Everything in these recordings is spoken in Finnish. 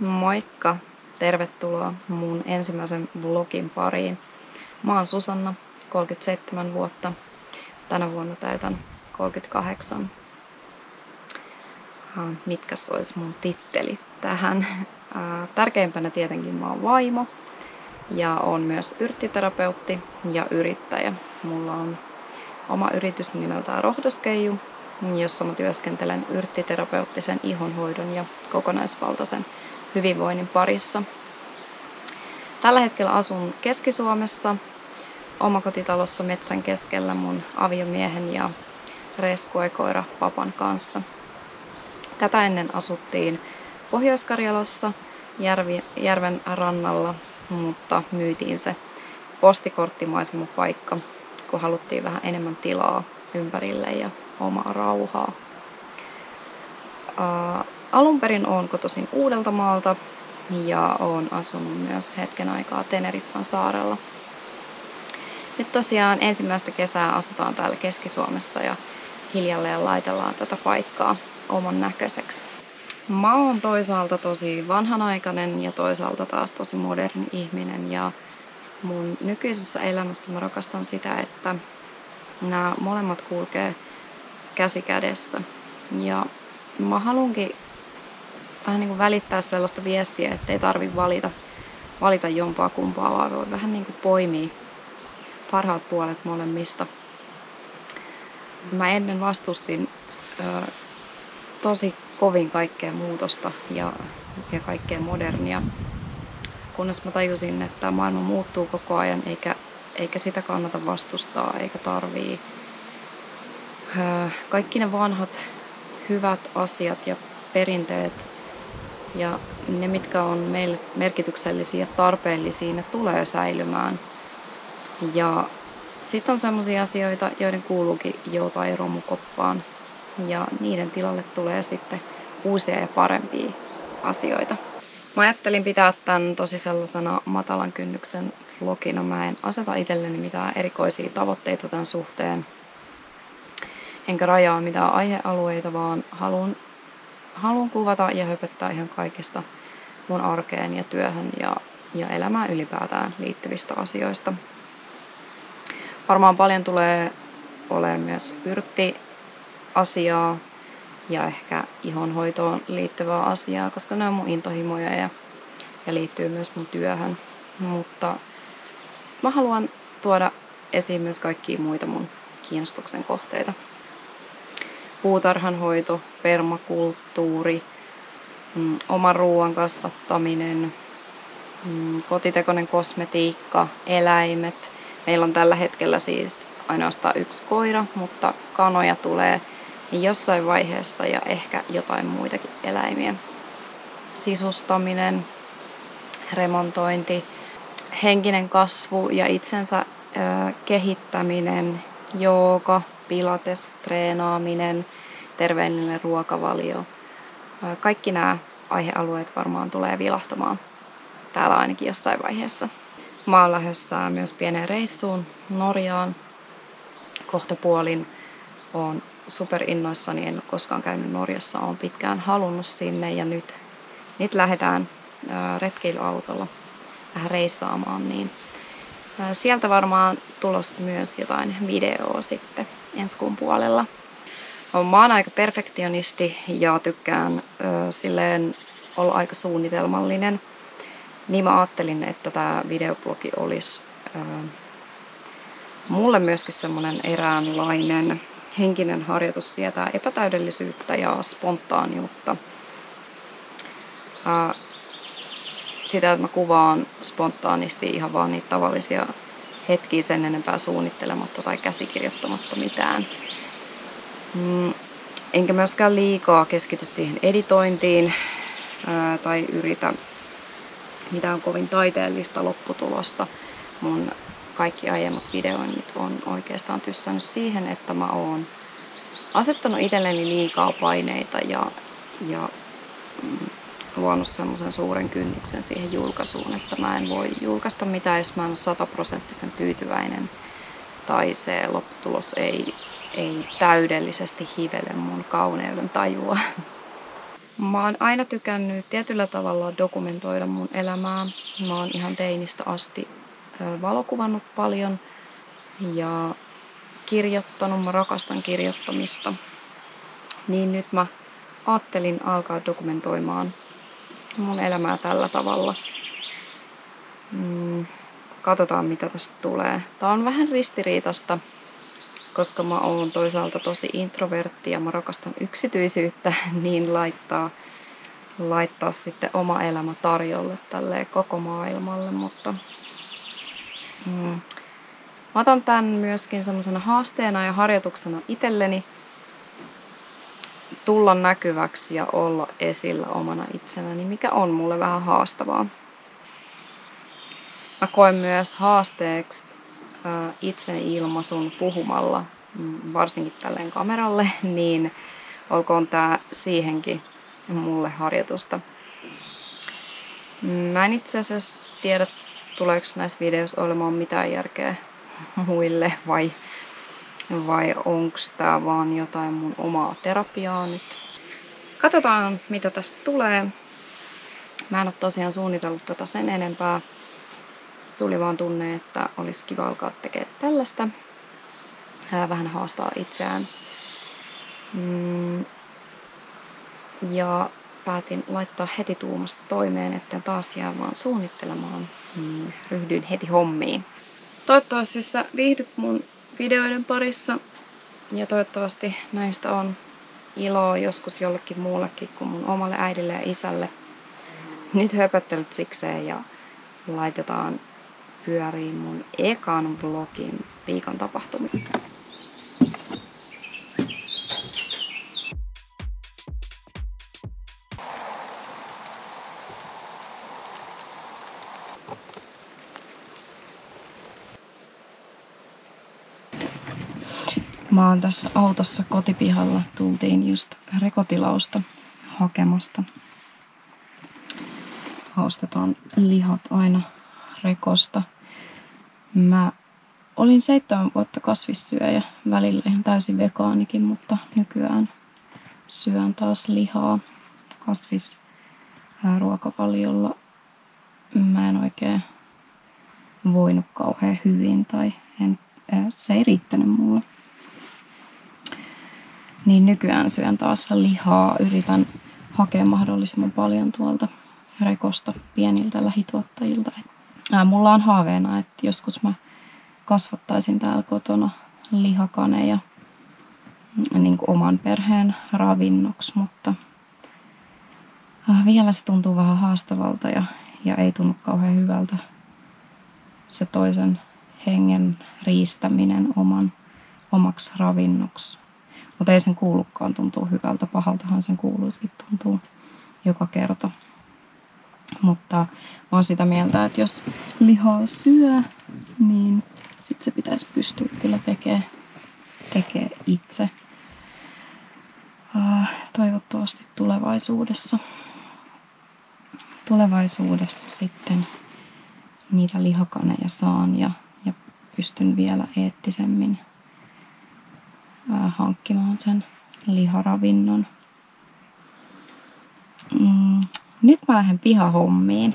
Moikka! Tervetuloa mun ensimmäisen vlogin pariin. Mä oon Susanna, 37 vuotta. Tänä vuonna täytän 38. Mitkäs ois mun tittelit tähän? Tärkeimpänä tietenkin mä oon vaimo ja oon myös yrttiterapeutti ja yrittäjä. Mulla on oma yritys nimeltään Rohdoskeiju, jossa mä työskentelen yrttiterapeuttisen ihonhoidon ja kokonaisvaltaisen hyvinvoinnin parissa. Tällä hetkellä asun Keski-Suomessa omakotitalossa metsän keskellä mun aviomiehen ja rescuekoira Papan kanssa. Tätä ennen asuttiin Pohjois-Karjalassa järven rannalla, mutta myytiin se postikorttimaisemapaikka, kun haluttiin vähän enemmän tilaa ympärille ja omaa rauhaa. Alun perin olen kotoisin Uudeltamaalta ja olen asunut myös hetken aikaa Teneriffan saarella. Nyt tosiaan ensimmäistä kesää asutaan täällä Keski-Suomessa ja hiljalleen laitellaan tätä paikkaa oman näköiseksi. Mä oon toisaalta tosi vanhanaikainen ja toisaalta taas tosi moderni ihminen ja mun nykyisessä elämässä mä rakastan sitä, että nämä molemmat kulkee käsi kädessä. Ja mä haluankin vähän niin kuin välittää sellaista viestiä, ettei tarvitse valita jompaa kumpaa, vaan voi vähän niin kuin poimia parhaat puolet molemmista. Mä ennen vastustin tosi kovin kaikkea muutosta ja kaikkea modernia, kunnes mä tajusin, että maailma muuttuu koko ajan eikä sitä kannata vastustaa eikä tarvii. Kaikki ne vanhat hyvät asiat ja perinteet ja ne, mitkä on meille merkityksellisiä ja tarpeellisia, ne tulee säilymään. Ja sitten on sellaisia asioita, joiden kuuluukin joutaa romukoppaan ja niiden tilalle tulee sitten uusia ja parempia asioita. Mä ajattelin pitää tämän tosi sellaisena matalan kynnyksen vlogina. Mä en aseta itselleni mitään erikoisia tavoitteita tämän suhteen. Enkä rajaa mitään aihealueita, vaan haluan kuvata ja höpöttää ihan kaikesta mun arkeen ja työhön ja elämään ylipäätään liittyvistä asioista. Varmaan paljon tulee olemaan myös yrttiasiaa ja ehkä ihonhoitoon liittyvää asiaa, koska ne on mun intohimoja ja liittyy myös mun työhön. Mutta sit mä haluan tuoda esiin myös kaikkia muita mun kiinnostuksen kohteita. Puutarhanhoito, permakulttuuri, oman ruoan kasvattaminen, kotitekoinen kosmetiikka, eläimet. Meillä on tällä hetkellä siis ainoastaan yksi koira, mutta kanoja tulee jossain vaiheessa ja ehkä jotain muitakin eläimiä. Sisustaminen, remontointi, henkinen kasvu ja itsensä kehittäminen, jooga, pilates, treenaaminen, terveellinen ruokavalio. Kaikki nämä aihealueet varmaan tulee vilahtamaan täällä ainakin jossain vaiheessa. Mä oon lähdössä myös pieneen reissuun Norjaan kohtapuolin. Oon superinnoissani, en ole koskaan käynyt Norjassa, oon pitkään halunnut sinne ja nyt lähdetään retkeilyautolla vähän reissaamaan. Niin sieltä varmaan tulossa myös jotain videoa sitten ensi kuun puolella. Mä oon aika perfektionisti ja tykkään silleen olla aika suunnitelmallinen. Niin mä ajattelin, että tää videoblogi olisi mulle myöskin semmonen eräänlainen henkinen harjoitus sietää epätäydellisyyttä ja spontaaniutta. Sitä, että mä kuvaan spontaanisti ihan vaan niitä tavallisia hetkiä sen enempää suunnittelematta tai käsikirjoittamatta mitään. Enkä myöskään liikaa keskity siihen editointiin tai yritä mitään kovin taiteellista lopputulosta. Mun kaikki aiemmat videoinnit on oikeastaan tyssännyt siihen, että mä oon asettanut itselleni liikaa paineita ja luonut semmoisen suuren kynnyksen siihen julkaisuun, että mä en voi julkaista mitään, jos mä en ole 100% tyytyväinen tai se lopputulos ei täydellisesti hivele mun kauneuden tajua. Mä oon aina tykännyt tietyllä tavalla dokumentoida mun elämää. Mä oon ihan teinistä asti valokuvannut paljon ja kirjoittanut. Mä rakastan kirjoittamista. Niin nyt mä ajattelin alkaa dokumentoimaan mun elämää tällä tavalla. Katsotaan mitä tästä tulee. Tää on vähän ristiriitasta, koska mä oon toisaalta tosi introvertti ja mä rakastan yksityisyyttä, niin laittaa sitten oma elämä tarjolle tälleen koko maailmalle, mutta mä otan tän myöskin semmosena haasteena ja harjoituksena itselleni tulla näkyväksi ja olla esillä omana itsenäni, mikä on mulle vähän haastavaa. Mä koen myös haasteeksi itseilmaisun puhumalla, varsinkin tälleen kameralle, niin olkoon tää siihenkin mulle harjoitusta. Mä en itse asiassa tiedä, tuleeko näissä videoissa olemaan mitään järkeä muille vai onks tää vaan jotain mun omaa terapiaa nyt. Katsotaan mitä tästä tulee. Mä en oo tosiaan suunnitellut tätä sen enempää. Tuli vaan tunne, että olisi kiva alkaa tekemään tällaista. Vähän haastaa itseään. Ja päätin laittaa heti tuumasta toimeen, etten taas jää vaan suunnittelemaan. Niin ryhdyin heti hommiin. Toivottavasti sä viihdyt mun videoiden parissa. Ja toivottavasti näistä on iloa joskus jollekin muullekin kuin mun omalle äidille ja isälle. Nyt höpöttelyt sikseen ja laitetaan pyöriin mun ekan vlogin viikon tapahtumia. Mä oon tässä autossa kotipihalla. Tultiin just rekotilausta hakemasta. Ostetaan lihat aina rekosta. Mä olin 7 vuotta kasvissyöjä, välillä ihan täysin vegaanikin, mutta nykyään syön taas lihaa kasvisruokavaliolla. Mä en oikein voinut kauhean hyvin tai se ei riittänyt mulle. Niin nykyään syön taas lihaa, yritän hakea mahdollisimman paljon tuolta rekosta pieniltä lähituottajilta. Mulla on haaveena, että joskus mä kasvattaisin täällä kotona lihakaneja niin kuin oman perheen ravinnoksi, mutta vielä se tuntuu vähän haastavalta ja ei tunnu kauhean hyvältä se toisen hengen riistäminen omaksi ravinnoksi. Mutta ei sen kuulukaan tuntuu hyvältä, pahaltahan sen kuuluisikin tuntuu joka kerta. Mutta mä oon sitä mieltä, että jos lihaa syö, niin sit se pitäisi pystyä kyllä tekemään itse. Toivottavasti tulevaisuudessa sitten niitä lihakaneja saan ja pystyn vielä eettisemmin hankkimaan sen liharavinnon. Nyt mä lähden pihahommiin.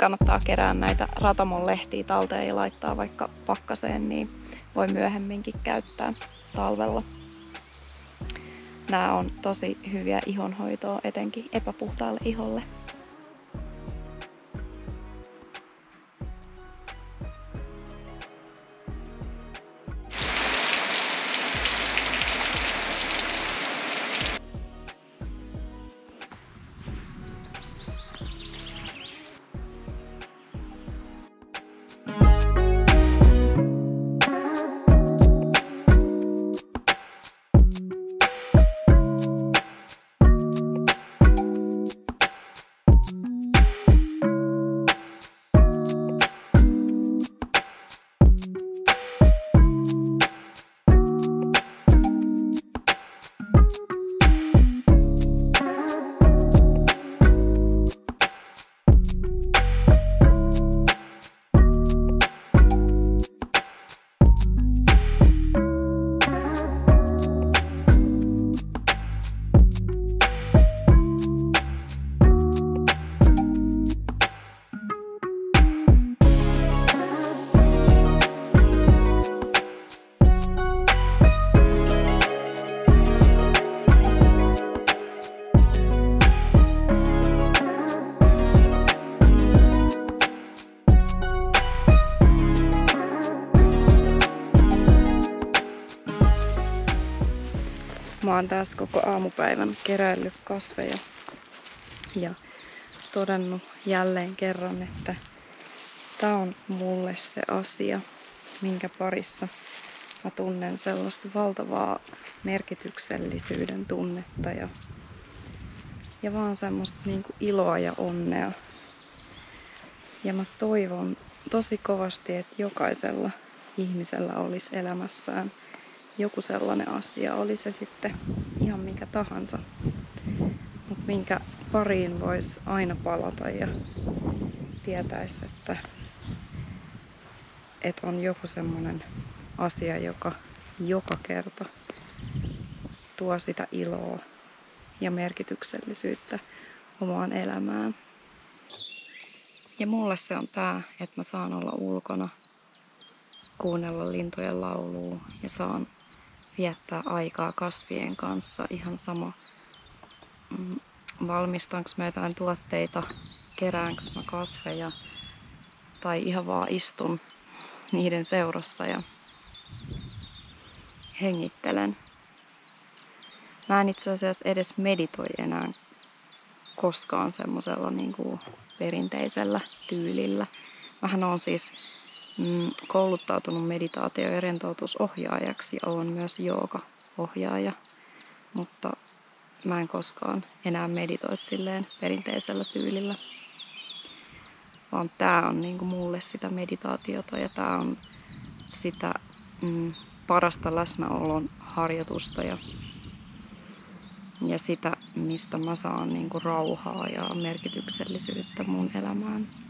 kannattaa kerää näitä Ratamon lehtiä talteen ja laittaa vaikka pakkaseen, niin voi myöhemminkin käyttää talvella. Nämä on tosi hyviä ihonhoitoa, etenkin epäpuhtaalle iholle. Mä oon tässä koko aamupäivän keräillyt kasveja ja todennut jälleen kerran, että tää on mulle se asia, minkä parissa mä tunnen sellaista valtavaa merkityksellisyyden tunnetta ja vaan semmoista niinku iloa ja onnea. Ja mä toivon tosi kovasti, että jokaisella ihmisellä olisi elämässään joku sellainen asia, oli se sitten ihan mikä tahansa, mutta minkä pariin voisi aina palata ja tietäisi, että on joku semmoinen asia, joka kerta tuo sitä iloa ja merkityksellisyyttä omaan elämään. Ja mulle se on tää, että mä saan olla ulkona, kuunnella lintujen laulua ja saan viettää aikaa kasvien kanssa. Ihan sama, valmistanko mä jotain tuotteita, keräänkö mä kasveja tai ihan vaan istun niiden seurassa ja hengittelen. Mä en itse asiassa edes meditoi enää koskaan semmosella niinku perinteisellä tyylillä. Mähän on siis kouluttautunut meditaatio- ja rentoutusohjaajaksi ja olen myös joogaohjaaja, mutta mä en koskaan enää meditoi silleen perinteisellä tyylillä. Vaan tää on niinku mulle sitä meditaatiota ja tää on sitä parasta läsnäolon harjoitusta ja sitä, mistä mä saan niinku rauhaa ja merkityksellisyyttä mun elämään.